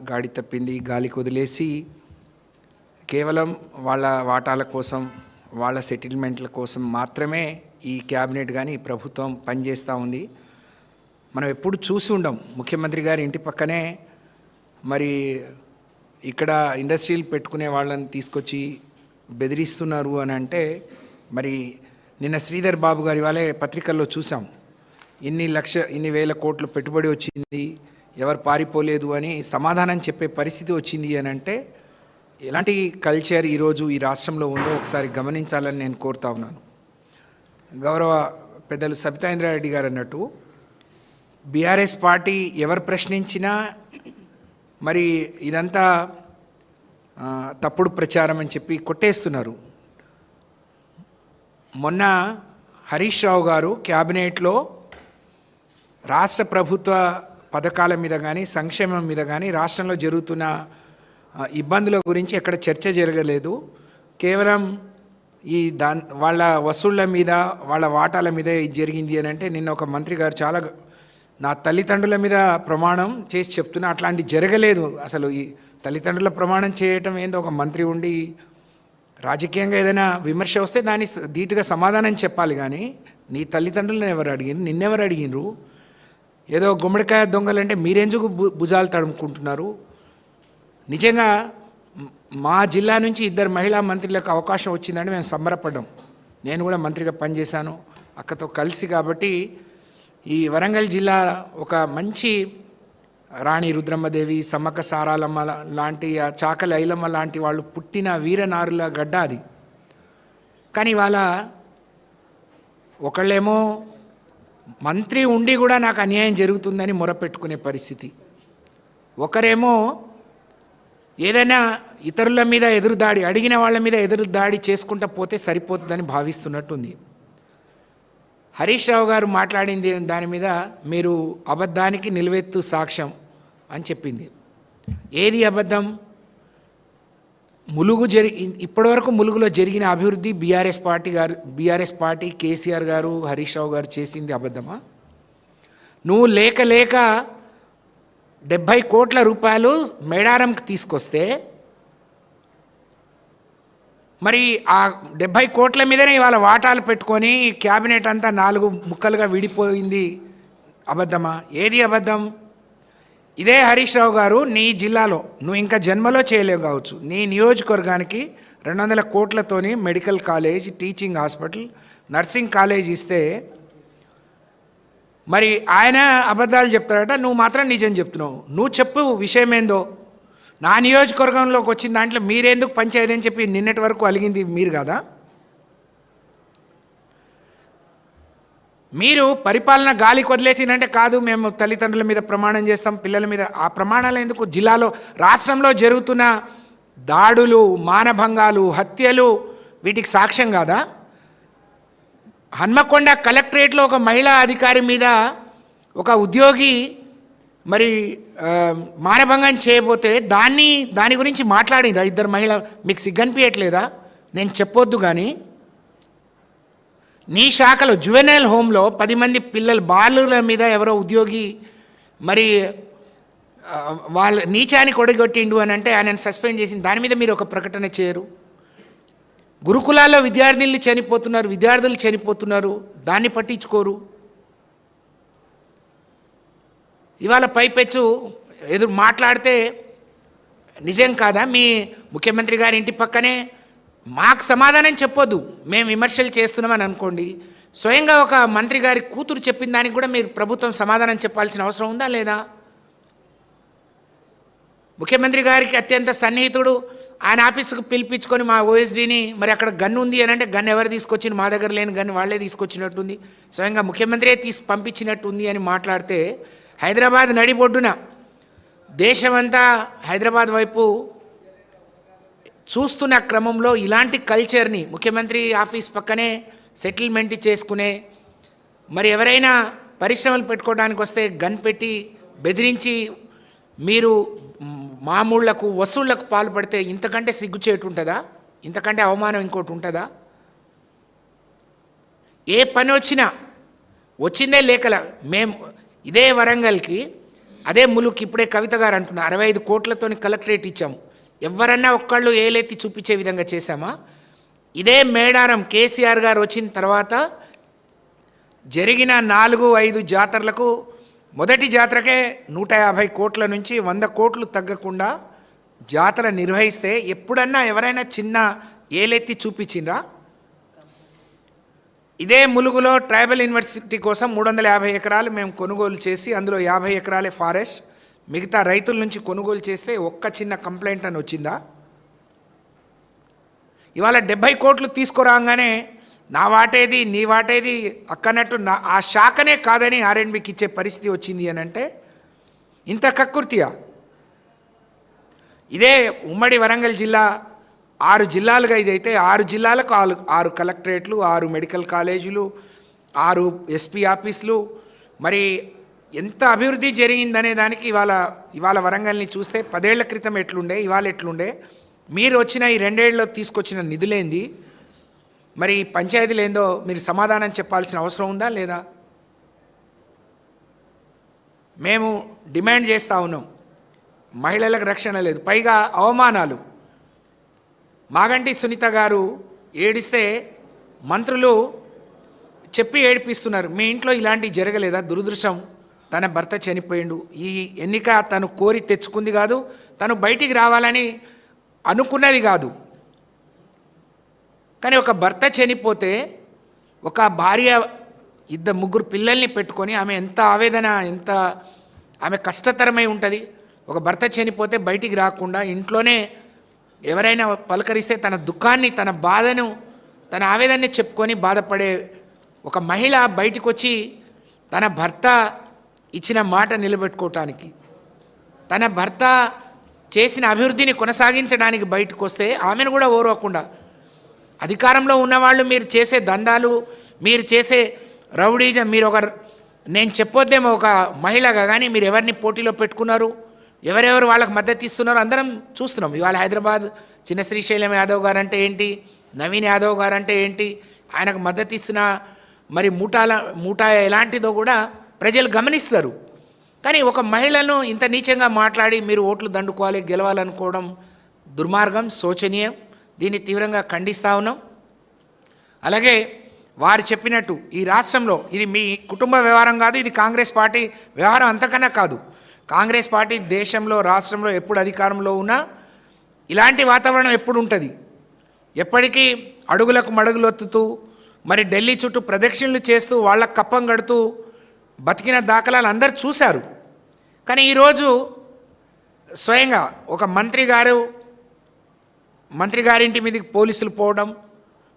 గాడి తప్పింది, గాలికి వదిలేసి కేవలం వాళ్ళ వాటాల కోసం, వాళ్ళ సెటిల్మెంట్ల కోసం మాత్రమే ఈ క్యాబినెట్ కానీ ఈ ప్రభుత్వం పనిచేస్తూ ఉంది. మనం ఎప్పుడు చూసి ఉండం. ముఖ్యమంత్రి గారి ఇంటి పక్కనే మరి ఇక్కడ ఇండస్ట్రీలు పెట్టుకునే వాళ్ళని తీసుకొచ్చి బెదిరిస్తున్నారు అని అంటే, మరి నిన్న శ్రీధర్ బాబు గారి వాళ్ళే పత్రికల్లో చూసాం. ఇన్ని వేల కోట్లు పెట్టుబడి వచ్చింది, ఎవరు పారిపోలేదు అని సమాధానం చెప్పే పరిస్థితి వచ్చింది అని అంటే, ఎలాంటి కల్చర్ ఈరోజు ఈ రాష్ట్రంలో ఉందో ఒకసారి గమనించాలని నేను కోరుతా ఉన్నాను. గౌరవ పెద్దలు సబితా ఇంద్రారెడ్డి గారు అన్నట్టు బీఆర్ఎస్ పార్టీ ఎవరు ప్రశ్నించినా మరి ఇదంతా తప్పుడు ప్రచారం అని చెప్పి కొట్టేస్తున్నారు. మొన్న హరీష్ రావు గారు క్యాబినెట్లో రాష్ట్ర ప్రభుత్వ పథకాల మీద కానీ సంక్షేమం మీద కానీ రాష్ట్రంలో జరుగుతున్న ఇబ్బందుల గురించి ఎక్కడ చర్చ జరగలేదు. కేవలం వాళ్ళ వసూళ్ల మీద, వాళ్ళ వాటాల మీద ఇది జరిగింది అని అంటే, నిన్న ఒక మంత్రి గారు చాలా నా తల్లిదండ్రుల మీద ప్రమాణం చేసి చెప్తున్నా, అట్లాంటి జరగలేదు. అసలు ఈ తల్లిదండ్రుల ప్రమాణం చేయటం ఏందో, ఒక మంత్రి ఉండి రాజకీయంగా ఏదైనా విమర్శ వస్తే దాన్ని ధీటుగా సమాధానం చెప్పాలి. కానీ నీ తల్లిదండ్రులను ఎవరు అడిగినారు, నిన్నెవరు అడిగినరు? ఏదో గుమ్మడికాయ దొంగలంటే మీరెందుకు భుజాలు తడుముకుంటున్నారు? నిజంగా మా జిల్లా నుంచి 2 మహిళా మంత్రులకు అవకాశం వచ్చిందని మేము సంబరపడ్డాం. నేను కూడా మంత్రిగా పనిచేశాను అక్కతో కలిసి. కాబట్టి ఈ వరంగల్ జిల్లా ఒక మంచి రాణి రుద్రమ్మదేవి, సమ్మక్క సారాలమ్మ లాంటి, చాకలి ఐలమ్మ లాంటి వాళ్ళు పుట్టిన వీరనారుల గడ్డ అది. కానీ వాళ్ళ ఒకళ్ళేమో మంత్రి ఉండి కూడా నాకు అన్యాయం జరుగుతుందని మొరపెట్టుకునే పరిస్థితి, ఒకరేమో ఏదైనా ఇతరుల మీద ఎదురుదాడి, అడిగిన వాళ్ళ మీద ఎదురుదాడి చేసుకుంటూ పోతే సరిపోతుందని భావిస్తున్నట్టుంది. హరీష్ రావు గారు మాట్లాడింది దాని మీద మీరు అబద్ధానికి నిలువెత్తు సాక్ష్యం అని చెప్పింది. ఏది అబద్ధం? ఇప్పటివరకు ములుగులో జరిగిన అభివృద్ధి బీఆర్ఎస్ పార్టీ కేసీఆర్ గారు, హరీష్ రావు గారు చేసింది అబద్ధమా? నువ్వు లేక 70 కోట్ల రూపాయలు మేడారంకి తీసుకొస్తే మరి ఆ 70 కోట్ల మీదనే ఇవాళ వాటాలు పెట్టుకొని క్యాబినెట్ అంతా 4 ముక్కలుగా విడిపోయింది. అబద్ధమా? ఏది అబద్ధం? ఇదే హరీష్ రావు గారు నీ జిల్లాలో నువ్వు ఇంకా జన్మలో చేయలేవు కావచ్చు, నీ నియోజకవర్గానికి 200 కోట్లతోని medical college, teaching hospital, nursing college ఇస్తే మరి ఆయన అబద్ధాలు చెప్తాడట, నువ్వు మాత్రం నిజం చెప్తున్నావు. నువ్వు చెప్పు విషయం ఏందో. నా నియోజకవర్గంలోకి వచ్చిన దాంట్లో మీరెందుకు పంచాయతీ అని చెప్పి నిన్నటి వరకు అలిగింది మీరు కదా? మీరు పరిపాలన గాలికి వదిలేసిందంటే, కాదు మేము తల్లిదండ్రుల మీద ప్రమాణం చేస్తాం, పిల్లల మీద. ఆ ప్రమాణాలు ఎందుకు? జిల్లాలో, రాష్ట్రంలో జరుగుతున్న దాడులు, మానభంగాలు, హత్యలు వీటికి సాక్ష్యం కాదా? హన్మకొండ కలెక్టరేట్లో ఒక మహిళా అధికారి మీద ఒక ఉద్యోగి మరి మానభంగం చేయబోతే దాని గురించి మాట్లాడిరా 2 మహిళ. మీకు సిగ్గనిపించట్లేదా? నేను చెప్పొద్దు కానీ నీ శాఖలో జువెనైల్ హోమ్లో 10 మంది పిల్లలు, బాలుల మీద ఎవరో ఉద్యోగి మరి వాళ్ళ నీచానికి ఒడగొట్టిండు అని అంటే ఆయనను సస్పెండ్ చేసింది. దాని మీద మీరు ఒక ప్రకటన చేయరు. గురుకులాల్లో విద్యార్థులు చనిపోతున్నారు, దాన్ని పట్టించుకోరు. ఇవాళ పైపెచ్చు ఎదురు మాట్లాడితే నిజం కాదా? మీ ముఖ్యమంత్రి గారి ఇంటి పక్కనే మాకు సమాధానం చెప్పొద్దు, మేము విమర్శలు చేస్తున్నామని అనుకోండి. స్వయంగా ఒక మంత్రి గారి కూతురు చెప్పిన దానికి కూడా మీరు ప్రభుత్వం సమాధానం చెప్పాల్సిన అవసరం ఉందా లేదా? ముఖ్యమంత్రి గారికి అత్యంత సన్నిహితుడు, ఆయన ఆఫీసుకు పిలిపించుకొని మా ఓఎస్డీని, మరి అక్కడ గన్ను ఉంది అని అంటే, గన్ను ఎవరు తీసుకొచ్చింది? మా దగ్గర లేని గన్ను వాళ్ళే తీసుకొచ్చినట్టుంది, స్వయంగా ముఖ్యమంత్రియే పంపించినట్టుంది అని మాట్లాడితే, హైదరాబాద్ నడిబొడ్డున దేశమంతా హైదరాబాద్ వైపు చూస్తున్న క్రమంలో ఇలాంటి కల్చర్ని, ముఖ్యమంత్రి ఆఫీస్ పక్కనే సెటిల్మెంట్ చేసుకునే, మరి ఎవరైనా పరిశ్రమలు పెట్టుకోవడానికి వస్తే గన్ పెట్టి బెదిరించి మీరు మామూళ్లకు వసూళ్లకు పాల్పడితే ఇంతకంటే సిగ్గుచేటు ఉంటుందా? ఇంతకంటే అవమానం ఇంకోటి ఉంటుందా? ఏ పని వచ్చిందే లేకల. మేము ఇదే వరంగల్కి అదే ములుక్ ఇప్పుడే కవిత గారు అంటున్నారు 65 కోట్లతోని కలెక్టరేట్ ఇచ్చాము. ఎవరన్నా ఒక్కళ్ళు ఏలెత్తి చూపించే విధంగా చేశామా? ఇదే మేడారం కేసీఆర్ గారు వచ్చిన తర్వాత జరిగిన 4-5 జాతరలకు మొదటి జాతరకే 150 కోట్ల నుంచి 100 కోట్లు తగ్గకుండా జాతర నిర్వహిస్తే ఎప్పుడన్నా ఎవరైనా చిన్న ఏలెత్తి చూపించిండ్రా? ఇదే ములుగులో ట్రైబల్ యూనివర్సిటీ కోసం 350 ఎకరాలు మేము కొనుగోలు చేసి అందులో 50 ఎకరాలే ఫారెస్ట్, మిగతా రైతుల నుంచి కొనుగోలు చేస్తే ఒక్క చిన్న కంప్లైంట్ అని వచ్చిందా? ఇవాళ 70 కోట్లు తీసుకురాగానే నా వాటేది నీ వాటేది అక్కనట్టు ఆ శాఖనే కాదని ఆర్ఎండ్బికి ఇచ్చే పరిస్థితి వచ్చింది అని అంటే ఇంత కక్కుర్తియా? ఇదే ఉమ్మడి వరంగల్ జిల్లా 6 జిల్లాలుగా ఇదైతే 6 జిల్లాలకు 6 కలెక్టరేట్లు, 6 మెడికల్ కాలేజీలు, 6 ఎస్పీ ఆఫీసులు, మరి ఎంత అభివృద్ధి జరిగిందనే దానికి ఇవాళ వరంగల్ని చూస్తే 10 ఏళ్ల క్రితం ఎట్లుండే ఇవాళ ఎట్లుండే, మీరు వచ్చిన ఈ 2 ఏళ్ళలో తీసుకొచ్చిన నిధులేంది, మరి పంచాయతీలు ఏందో మీరు సమాధానం చెప్పాల్సిన అవసరం ఉందా లేదా? మేము డిమాండ్ చేస్తూ ఉన్నాం, మహిళలకు రక్షణ లేదు, పైగా అవమానాలు. మాగంటి సునీత గారు ఏడిస్తే మంత్రులు చెప్పి ఏడిపిస్తున్నారు. మీ ఇంట్లో ఇలాంటివి జరగలేదా? దురదృష్టం, తన భర్త చనిపోయిండు, ఈ ఎన్నిక తను కోరి తెచ్చుకుంది కాదు, తను బయటికి రావాలని అనుకున్నది కాదు. కానీ ఒక భర్త చనిపోతే ఒక భార్య 2-3 పిల్లల్ని పెట్టుకొని ఆమె ఎంత ఆవేదన, ఎంత ఆమె కష్టతరమై ఉంటుంది. ఒక భర్త చనిపోతే బయటికి రాకుండా ఇంట్లోనే ఎవరైనా పలకరిస్తే తన దుఃఖాన్ని, తన బాధను, తన ఆవేదనని చెప్పుకొని బాధపడే ఒక మహిళ బయటకు వచ్చి తన భర్త ఇచ్చిన మాట నిలబెట్టుకోవటానికి, తన భర్త చేసిన అభివృద్ధిని కొనసాగించడానికి బయటకు వస్తే ఆమెను కూడా ఓర్వకుండా, అధికారంలో ఉన్నవాళ్ళు మీరు చేసే దండాలు, మీరు చేసే రౌడీజం, మీరు నేను చెప్పొద్దేమో ఒక మహిళగా, కానీ మీరు ఎవరిని పోటీలో పెట్టుకున్నారు, ఎవరెవరు వాళ్ళకి మద్దతు ఇస్తున్నారు అందరం చూస్తున్నాం. ఇవాళ హైదరాబాద్ చిన్న శ్రీశైలం యాదవ్ గారు అంటే ఏంటి, నవీన్ యాదవ్ గారు అంటే ఏంటి, ఆయనకు మద్దతు ఇస్తున్న మరి మూటా ఎలాంటిదో కూడా ప్రజలు గమనిస్తారు. కానీ ఒక మహిళను ఇంత నీచంగా మాట్లాడి మీరు ఓట్లు దండుకోవాలి, గెలవాలనుకోవడం దుర్మార్గం, శోచనీయం. దీన్ని తీవ్రంగా ఖండిస్తూ ఉన్నాం. అలాగే వారు చెప్పినట్టు ఈ రాష్ట్రంలో ఇది మీ కుటుంబ వ్యవహారం కాదు, ఇది కాంగ్రెస్ పార్టీ వ్యవహారం అంతకన్నా కాదు. కాంగ్రెస్ పార్టీ దేశంలో, రాష్ట్రంలో ఎప్పుడు అధికారంలో ఉన్నా ఇలాంటి వాతావరణం ఎప్పుడు ఉంటుంది. ఎప్పటికీ అడుగులకు మడుగులొత్తుతూ మరి ఢిల్లీ చుట్టూ ప్రదక్షిణలు చేస్తూ వాళ్ళకు కప్పం కడుతూ బతికిన దాఖలాలు అందరు చూశారు. కానీ ఈరోజు స్వయంగా ఒక మంత్రి గారింటి మీదకి పోలీసులు పోవడం,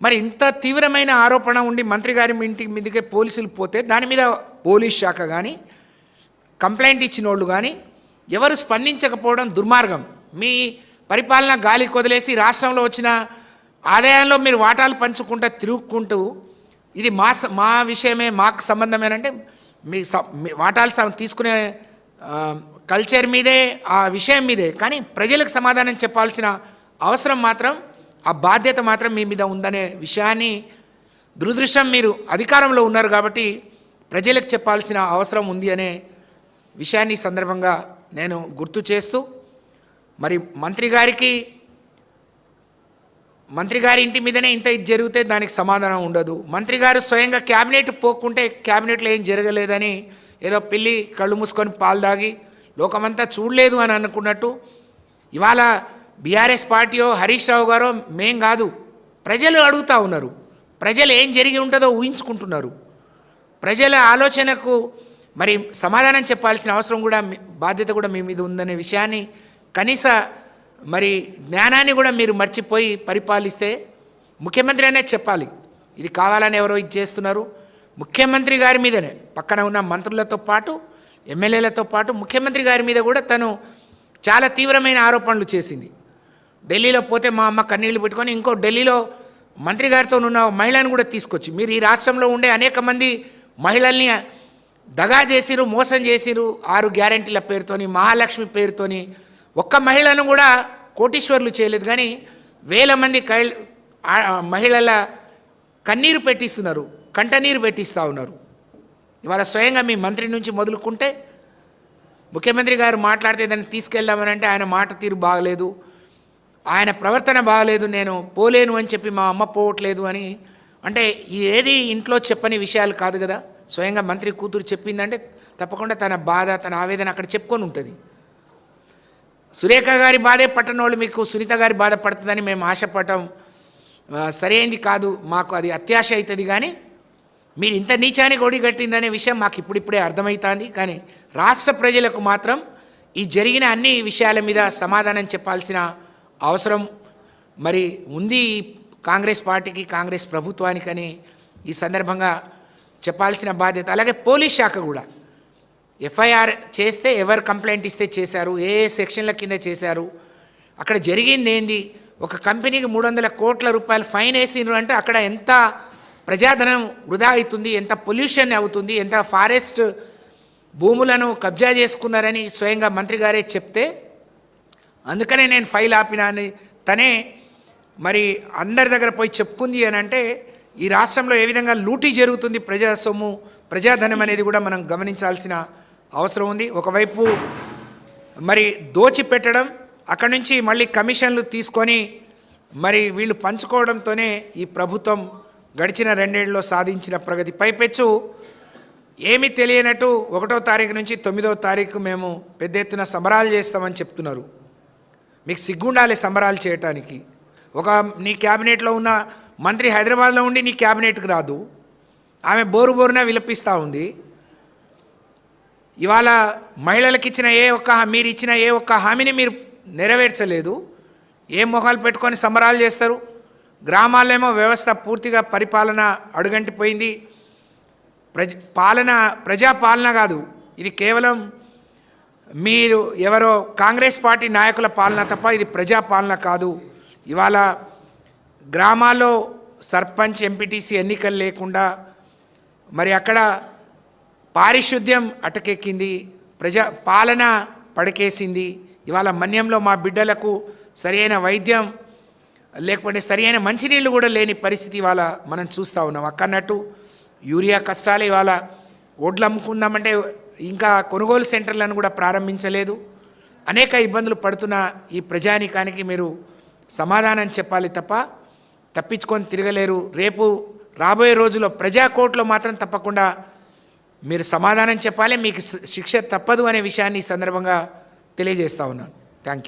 మరి ఇంత తీవ్రమైన ఆరోపణ ఉండి మంత్రి గారి ఇంటి మీదకే పోలీసులు పోతే దాని మీద పోలీస్ శాఖ కానీ కంప్లైంట్ ఇచ్చిన వాళ్ళు కానీ ఎవరు స్పందించకపోవడం దుర్మార్గం. మీ పరిపాలన గాలి కొదిలేసి రాష్ట్రంలో వచ్చిన ఆదాయంలో మీరు వాటాలు పంచుకుంటూ తిరుగుకుంటూ ఇది మా విషయమే, మాకు సంబంధమేనంటే మీ వాటాలు తీసుకునే కల్చర్ మీదే, ఆ విషయం మీదే, కానీ ప్రజలకు సమాధానం చెప్పాల్సిన అవసరం మాత్రం, ఆ బాధ్యత మాత్రం మీ మీద ఉందనే విషయాన్ని దురదృష్టం, మీరు అధికారంలో ఉన్నారు కాబట్టి ప్రజలకు చెప్పాల్సిన అవసరం ఉంది అనే విషయాన్ని సందర్భంగా నేను గుర్తు చేస్తూ, మరి మంత్రి గారి ఇంటి మీదనే ఇంత ఇది జరిగితే దానికి సమాధానం ఉండదు. మంత్రి గారు స్వయంగా క్యాబినెట్ పోకుంటే క్యాబినెట్లో ఏం జరగలేదని ఏదో పిల్లి కళ్ళు మూసుకొని పాలు దాగి లోకమంతా చూడలేదు అని అనుకున్నట్టు ఇవాళ బీఆర్ఎస్ పార్టీయో హరీష్ రావు గారో మేం కాదు, ప్రజలు అడుగుతూ ఉన్నారు. ప్రజలు ఏం జరిగి ఉంటుందో ఊహించుకుంటున్నారు. ప్రజల ఆలోచనకు మరి సమాధానం చెప్పాల్సిన అవసరం కూడా, బాధ్యత కూడా మీ మీద ఉందనే విషయాన్ని, కనీస మరి జ్ఞానాన్ని కూడా మీరు మర్చిపోయి పరిపాలిస్తే ముఖ్యమంత్రి అనేది చెప్పాలి. ఇది కావాలని ఎవరో ఇది చేస్తున్నారు. ముఖ్యమంత్రి గారి మీదనే, పక్కన ఉన్న మంత్రులతో పాటు ఎమ్మెల్యేలతో పాటు ముఖ్యమంత్రి గారి మీద కూడా తను చాలా తీవ్రమైన ఆరోపణలు చేసింది. ఢిల్లీలో పోతే మా అమ్మ కన్నీళ్లు పెట్టుకొని ఇంకో ఢిల్లీలో మంత్రి గారితో ఉన్న మహిళను కూడా తీసుకొచ్చి, మీరు ఈ రాష్ట్రంలో ఉండే అనేక మంది మహిళల్ని దగా చేసిరు, మోసం చేసిరు, 6 గ్యారంటీల పేరుతోని, మహాలక్ష్మి పేరుతోని. ఒక్క మహిళను కూడా కోటీశ్వర్లు చేయలేదు, కానీ వేల మంది మహిళల కన్నీరు పెట్టిస్తున్నారు, కంటనీరు పెట్టిస్తూ ఉన్నారు. ఇవాళ స్వయంగా మీ మంత్రి నుంచి మొదలుకుంటే ముఖ్యమంత్రి గారు మాట్లాడితే దాన్ని తీసుకెళ్దామని అంటే ఆయన మాట తీరు బాగలేదు, ఆయన ప్రవర్తన బాగలేదు, నేను పోలేను అని చెప్పి మా అమ్మ పోవట్లేదు అని అంటే ఏది ఇంట్లో చెప్పని విషయాలు కాదు కదా. స్వయంగా మంత్రి కూతురు చెప్పిందంటే తప్పకుండా తన బాధ తన ఆవేదన అక్కడ చెప్పుకొని ఉంటుంది. సురేఖ గారి బాధే పట్టనోళ్ళు మీకు సునీత గారి బాధ పడుతుందని మేము ఆశపడటం సరైనది కాదు, మాకు అది అత్యాశ అవుతుంది. కానీ మీరు ఇంత నీచానికి ఒడిగట్టిందనే విషయం మాకు ఇప్పుడిప్పుడే అర్థమవుతుంది. కానీ రాష్ట్ర ప్రజలకు మాత్రం ఈ జరిగిన అన్ని విషయాల మీద సమాధానం చెప్పాల్సిన అవసరం మరి ఉంది కాంగ్రెస్ పార్టీకి, కాంగ్రెస్ ప్రభుత్వానికని ఈ సందర్భంగా చెప్పాల్సిన బాధ్యత. అలాగే పోలీస్ శాఖ కూడా ఎఫ్ఐఆర్ చేస్తే ఎవరు కంప్లైంట్ ఇస్తే చేశారు, ఏ సెక్షన్ల కింద చేశారు, అక్కడ జరిగింది ఏంది, ఒక కంపెనీకి 300 కోట్ల రూపాయలు ఫైన్ వేసిండ్రు అంటే అక్కడ ఎంత ప్రజాధనం వృధా అవుతుంది, ఎంత పొల్యూషన్ అవుతుంది, ఎంత ఫారెస్ట్ భూములను కబ్జా చేసుకున్నారని స్వయంగా మంత్రి గారే చెప్తే అందుకనే నేను ఫైల్ ఆపినా అని తనే మరి అందరి దగ్గర పోయి చెప్పుకుంది అని అంటే ఈ రాష్ట్రంలో ఏ విధంగా లూటీ జరుగుతుంది, ప్రజా సొమ్ము ప్రజాధనం అనేది కూడా మనం గమనించాల్సిన అవసరం ఉంది. ఒకవైపు మరి దోచిపెట్టడం, అక్కడి నుంచి మళ్ళీ కమిషన్లు తీసుకొని మరి వీళ్ళు పంచుకోవడంతోనే ఈ ప్రభుత్వం గడిచిన 2 ఏళ్లలో సాధించిన ప్రగతి పైపెచ్చు ఏమీ తెలియనట్టు 1వ తారీఖు నుంచి 9వ తారీఖు మేము పెద్ద ఎత్తున సంబరాలు చేస్తామని చెప్తున్నారు. మీకు సిగ్గుండాలి సంబరాలు చేయటానికి. నీ క్యాబినెట్లో ఉన్న మంత్రి హైదరాబాద్లో ఉండి నీ క్యాబినెట్కి రాదు, ఆమె బోరున విలపిస్తూ ఉంది. ఇవాళ మహిళలకు ఇచ్చిన మీరు ఇచ్చిన ఏ ఒక్క హామీని మీరు నెరవేర్చలేదు. ఏ మొహాలు పెట్టుకొని సంబరాలు చేస్తారు? గ్రామాల్లోమో వ్యవస్థ పూర్తిగా పరిపాలన అడుగంటిపోయింది. ప్రజాపాలన కాదు, ఇది కేవలం మీరు ఎవరో కాంగ్రెస్ పార్టీ నాయకుల పాలన తప్ప ఇది ప్రజాపాలన కాదు. ఇవాళ గ్రామాల్లో సర్పంచ్ ఎంపీటీసీ ఎన్నికలు లేకుండా మరి అక్కడ పారిశుద్ధ్యం అటకెక్కింది, పాలన పడకేసింది. ఇవాళ మన్యంలో మా బిడ్డలకు సరైన వైద్యం లేకపోతే సరైన మంచినీళ్ళు కూడా లేని పరిస్థితి ఇవాళ మనం చూస్తూ ఉన్నాం. అక్కన్నట్టు యూరియా కష్టాలు, ఇవాళ ఒడ్లు అమ్ముకుందామంటే ఇంకా కొనుగోలు సెంటర్లను కూడా ప్రారంభించలేదు. అనేక ఇబ్బందులు పడుతున్న ఈ ప్రజానీకానికి మీరు సమాధానం చెప్పాలి తప్ప తప్పించుకొని తిరగలేరు. రేపు రాబోయే రోజుల్లో ప్రజాకోర్టులో మాత్రం తప్పకుండా మీరు సమాధానం చెప్పాలి, మీకు శిక్ష తప్పదు అనే విషయాన్ని ఈ సందర్భంగా తెలియజేస్తా ఉన్నాను. Thank you.